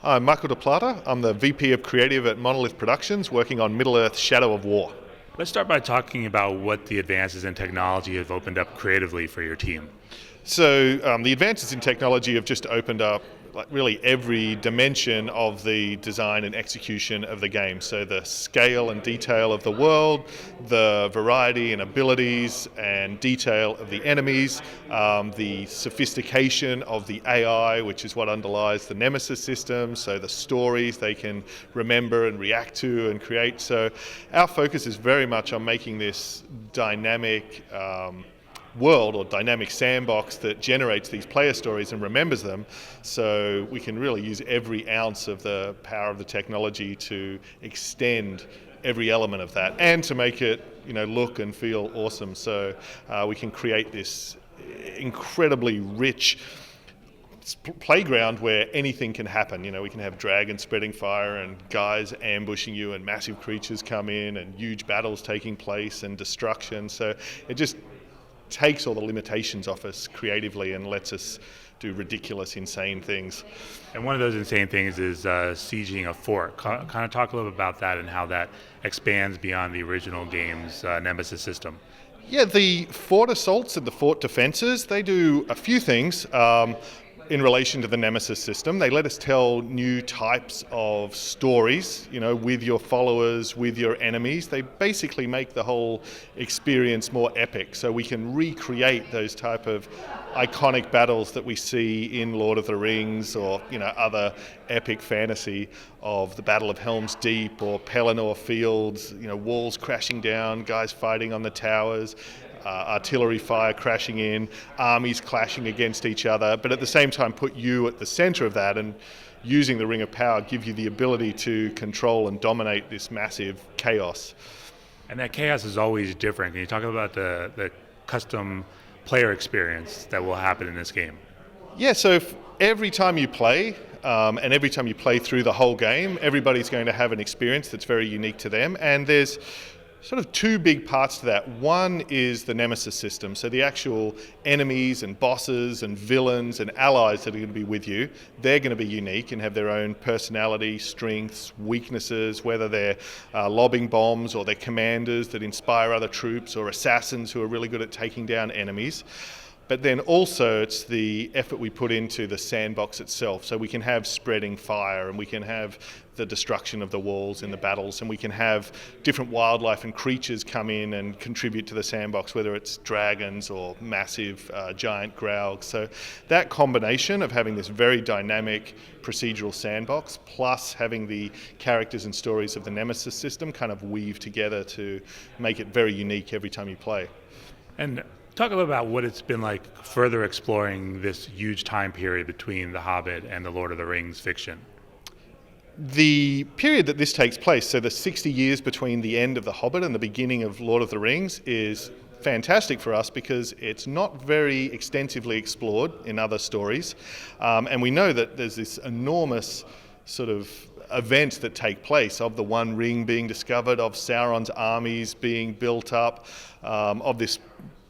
I'm Michael De Plata. I'm the VP of Creative at Monolith Productions, working on Middle-earth Shadow of War. Let's start by talking about what the advances in technology have opened up creatively for your team. So the advances in technology have just opened up really every dimension of the design and execution of the game. So the scale and detail of the world, the variety and abilities and detail of the enemies, the sophistication of the AI, which is what underlies the Nemesis system, so the stories they can remember and react to and create. So our focus is very much on making this dynamic world or dynamic sandbox that generates these player stories and remembers them, so we can really use every ounce of the power of the technology to extend every element of that and to make it look and feel awesome. So we can create this incredibly rich playground where anything can happen. We can have dragons spreading fire and guys ambushing you and massive creatures come in and huge battles taking place and destruction. So it just takes all the limitations off us creatively and lets us do ridiculous, insane things. And one of those insane things is sieging a fort. Kind of talk a little bit about that and how that expands beyond the original game's Nemesis system. Yeah, the fort assaults and the fort defenses, they do a few things. In relation to the Nemesis system, they let us tell new types of stories, with your followers, with your enemies. They basically make the whole experience more epic, so we can recreate those type of iconic battles that we see in Lord of the Rings or other epic fantasy of the Battle of Helm's Deep or Pelennor Fields, walls crashing down, guys fighting on the towers. Artillery fire crashing in, armies clashing against each other, but at the same time put you at the center of that, and using the Ring of Power give you the ability to control and dominate this massive chaos. And that chaos is always different. Can you talk about the custom player experience that will happen in this game? Yeah, so every time you play, and every time you play through the whole game, everybody's going to have an experience that's very unique to them, and there's sort of two big parts to that. One is the Nemesis system, so the actual enemies and bosses and villains and allies that are going to be with you, they're going to be unique and have their own personality, strengths, weaknesses, whether they're lobbing bombs or they're commanders that inspire other troops or assassins who are really good at taking down enemies. But then also it's the effort we put into the sandbox itself. So we can have spreading fire, and we can have the destruction of the walls in the battles, and we can have different wildlife and creatures come in and contribute to the sandbox, whether it's dragons or massive giant growls. So that combination of having this very dynamic procedural sandbox plus having the characters and stories of the Nemesis system kind of weave together to make it very unique every time you play. And talk a little about what it's been like further exploring this huge time period between The Hobbit and the Lord of the Rings fiction. The period that this takes place, so the 60 years between the end of The Hobbit and the beginning of Lord of the Rings, is fantastic for us because it's not very extensively explored in other stories. And we know that there's this enormous sort of events that take place of the One Ring being discovered, of Sauron's armies being built up, of this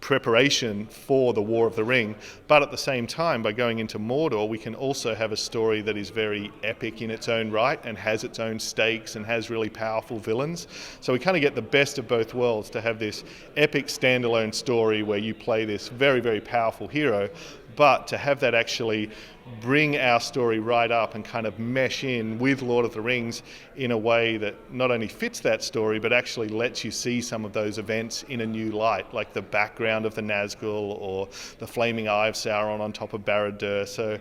preparation for the War of the Ring. But at the same time, by going into Mordor, we can also have a story that is very epic in its own right and has its own stakes and has really powerful villains. So we kind of get the best of both worlds, to have this epic standalone story where you play this very, very powerful hero, but to have that actually bring our story right up and kind of mesh in with Lord of the Rings in a way that not only fits that story, but actually lets you see some of those events in a new light, like the background of the Nazgul or the flaming eye of Sauron on top of Barad-dûr. So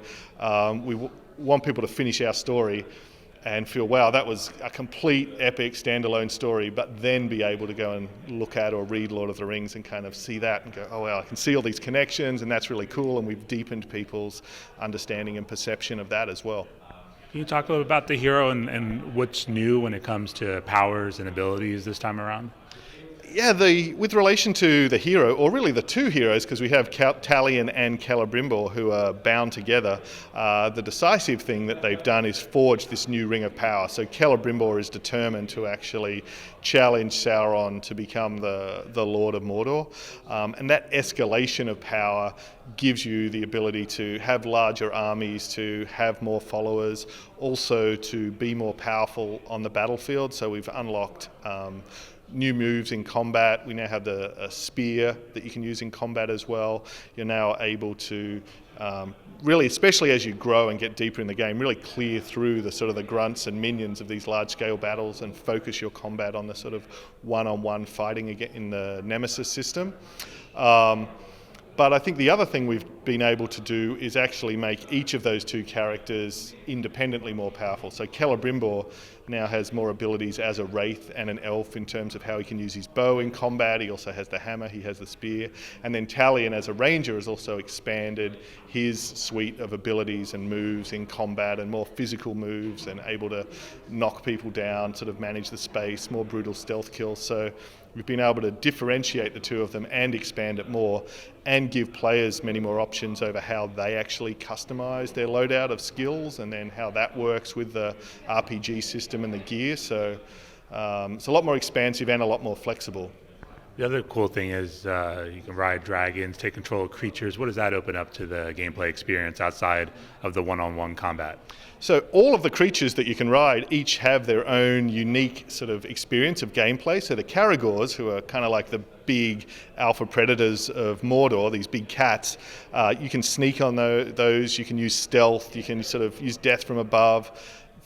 we want people to finish our story and feel, wow, that was a complete epic standalone story, but then be able to go and look at or read Lord of the Rings and kind of see that and go, oh, wow, I can see all these connections, and that's really cool, and we've deepened people's understanding and perception of that as well. Can you talk a little about the hero and what's new when it comes to powers and abilities this time around? Yeah, with relation to the hero, or really the two heroes, because we have Talion and Celebrimbor who are bound together, the decisive thing that they've done is forge this new ring of power. So Celebrimbor is determined to actually challenge Sauron to become the Lord of Mordor. And that escalation of power gives you the ability to have larger armies, to have more followers, also to be more powerful on the battlefield. So we've unlocked new moves in combat. We now have a spear that you can use in combat as well. You're now able to really, especially as you grow and get deeper in the game, really clear through the sort of the grunts and minions of these large-scale battles and focus your combat on the sort of one-on-one fighting in the Nemesis system. But I think the other thing we've been able to do is actually make each of those two characters independently more powerful. So Celebrimbor now has more abilities as a wraith and an elf in terms of how he can use his bow in combat. He also has the hammer, he has the spear. And then Talion as a ranger has also expanded his suite of abilities and moves in combat, and more physical moves, and able to knock people down, sort of manage the space, more brutal stealth kills. So we've been able to differentiate the two of them and expand it more, and give players many more options over how they actually customize their loadout of skills, and then how that works with the RPG system and the gear. So it's a lot more expansive and a lot more flexible. The other cool thing is you can ride dragons, take control of creatures. What does that open up to the gameplay experience outside of the one-on-one combat? So all of the creatures that you can ride each have their own unique sort of experience of gameplay. So the Caragors, who are kind of like the big alpha predators of Mordor, these big cats, you can sneak on those, you can use stealth, you can sort of use death from above.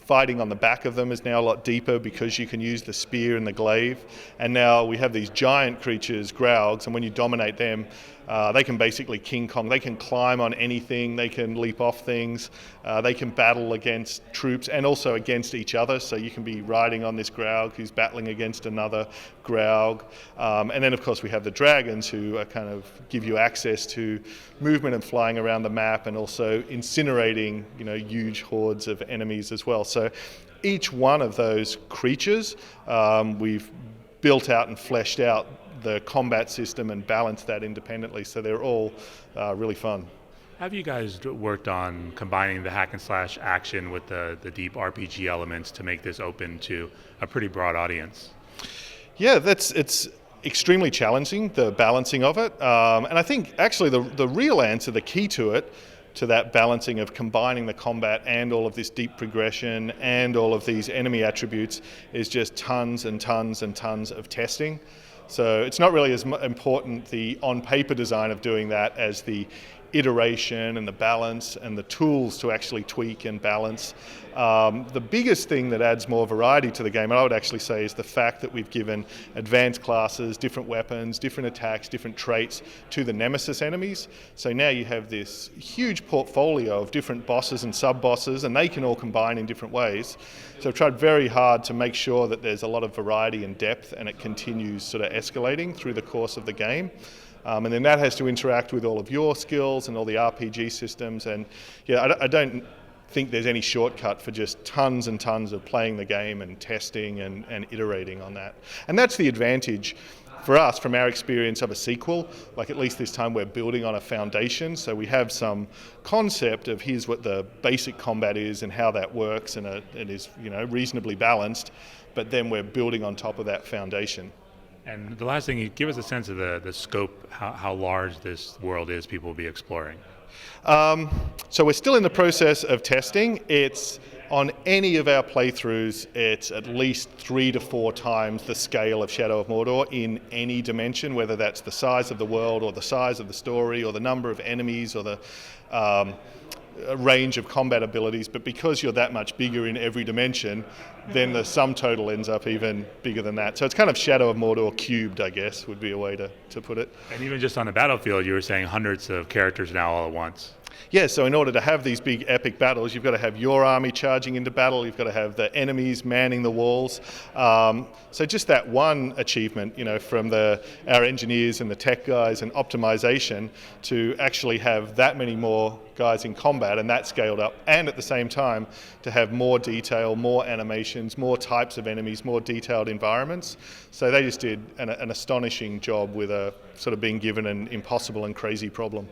Fighting on the back of them is now a lot deeper because you can use the spear and the glaive. And now we have these giant creatures, Graugs, and when you dominate them, they can basically King Kong. They can climb on anything, they can leap off things, they can battle against troops and also against each other. So you can be riding on this Graug who's battling against another Graug. And then of course we have the dragons, who are kind of give you access to movement and flying around the map, and also incinerating, huge hordes of enemies as well. So each one of those creatures, we've built out and fleshed out the combat system and balanced that independently, so they're all really fun. Have you guys worked on combining the hack and slash action with the deep RPG elements to make this open to a pretty broad audience? Yeah, it's extremely challenging, the balancing of it. And I think actually the real answer, the key to that balancing of combining the combat and all of this deep progression and all of these enemy attributes, is just tons and tons and tons of testing. So it's not really as important the on-paper design of doing that as the iteration and the balance and the tools to actually tweak and balance. The biggest thing that adds more variety to the game, and I would actually say, is the fact that we've given advanced classes, different weapons, different attacks, different traits to the Nemesis enemies. So now you have this huge portfolio of different bosses and sub-bosses, and they can all combine in different ways. So I've tried very hard to make sure that there's a lot of variety and depth, and it continues sort of escalating through the course of the game. And then that has to interact with all of your skills and all the RPG systems. And yeah, I don't think there's any shortcut for just tons and tons of playing the game and testing and iterating on that. And that's the advantage for us from our experience of a sequel. Like, at least this time we're building on a foundation. So we have some concept of here's what the basic combat is and how that works, and it is reasonably balanced. But then we're building on top of that foundation. And the last thing, you give us a sense of the scope, how large this world is people will be exploring. So we're still in the process of testing. It's on any of our playthroughs, it's at least 3 to 4 times the scale of Shadow of Mordor in any dimension, whether that's the size of the world or the size of the story or the number of enemies or the range of combat abilities. But because you're that much bigger in every dimension, then the sum total ends up even bigger than that. So it's kind of Shadow of Mordor cubed, I guess, would be a way to put it. And even just on the battlefield, you were saying hundreds of characters now all at once. Yeah, so in order to have these big epic battles, you've got to have your army charging into battle, you've got to have the enemies manning the walls. So just that one achievement, from our engineers and the tech guys and optimization to actually have that many more guys in combat and that scaled up, and at the same time to have more detail, more animations, more types of enemies, more detailed environments. So they just did an astonishing job with a sort of being given an impossible and crazy problem.